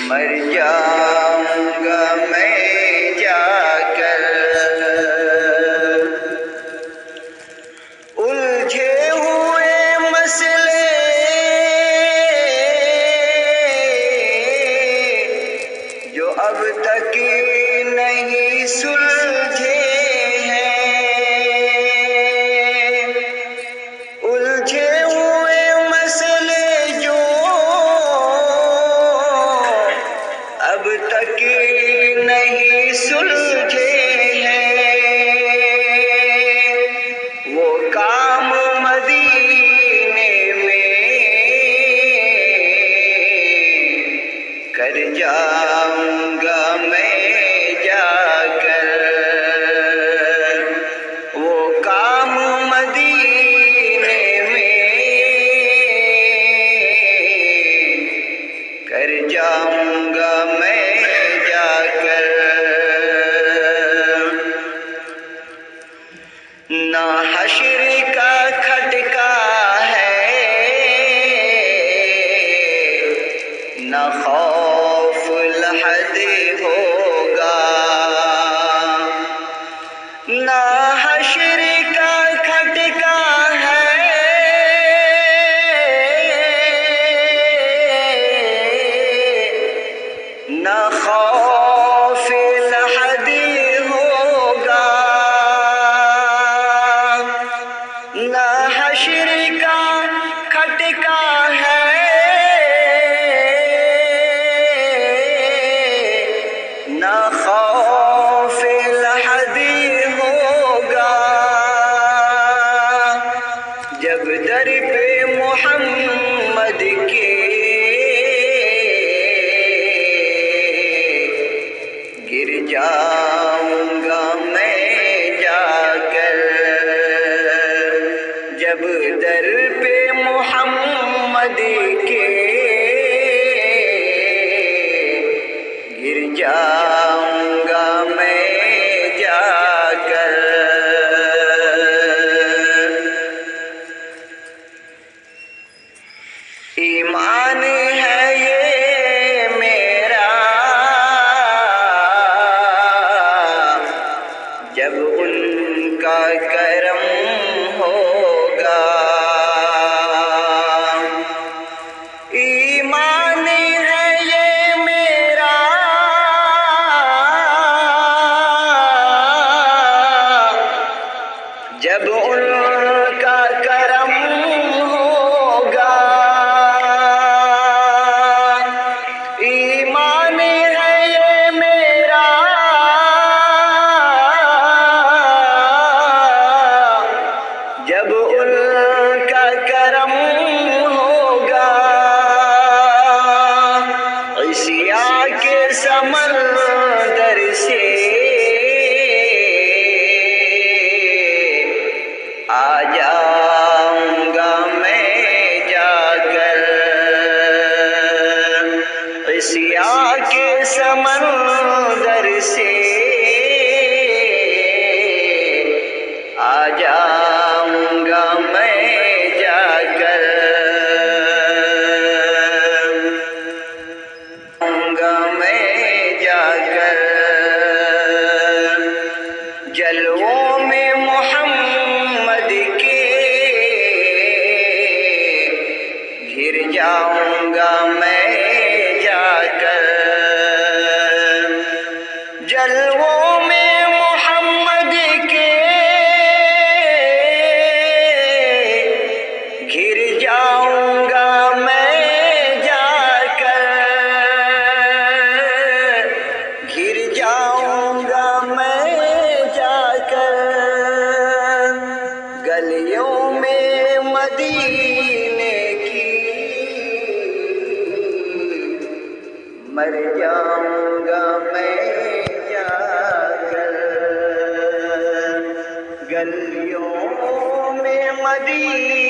مر جاؤں گا میں جا کر الجھے ہوئے مسئلے جو اب تک نہیں سلجھے اب تک نہیں سلجھے ہیں وہ کام مدینے میں کر جاؤں گا میں جا کر وہ کام مدینے میں کر جاؤں گا میں جا کر نہ حشر کا کھٹکا ہے نہ خوف لحد ہوگا نہ حشر کا کھٹکا ہے نہ خوف لحد ہوگا نہ حشر کا کھٹکا ہے نہ خوف لحد ہوگا جب در پہ محمد کے گر جاؤں گا میں جا کر جب در پہ محمد کے گر جاؤں گا میں جا کر ایمان ہے یہ میرا جب ان کا کرم ہوگا ایمان ہے یہ میرا جب ان کا کرم ہوگا ایمان ہے یہ میرا جب ان کا کرم ہوگا عشاء کے سمندر سے آ جاؤں گا میں جا کر عشاء کے سمندر سے آ جاؤں گا میں جا کر میں جا کر جلووں میں محمد کے گر جاؤں گا میں جا کر جلووں میں محمد کے گر جاؤں گا میں جا کر گر جاؤں گا میں جا کر گلیوں میں مدینے کی مر جاؤں گا میں جا کر گلیوں میں مدینے